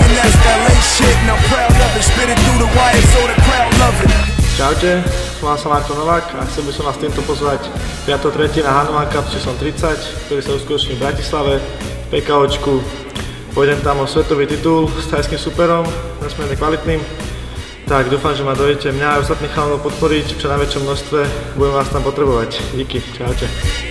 and that's LA shit, and I'm proud of it. Spit it through the wire so the crowd love it. Čaute, volám sa Marko Novák a chcel by som vás týmto pozvať 5.3. na Hanuman Cup číslom 30, ktorý sa uskutoční v Bratislave, v PKOčku. Pôjdem tam o svetový titul s thajským superom, nesmierne kvalitným. Tak dúfam, že ma dojdete mňa a ostatných chalanov podporiť v čo najväčšom množstve, budem vás tam potrebovať. Díky, čaute.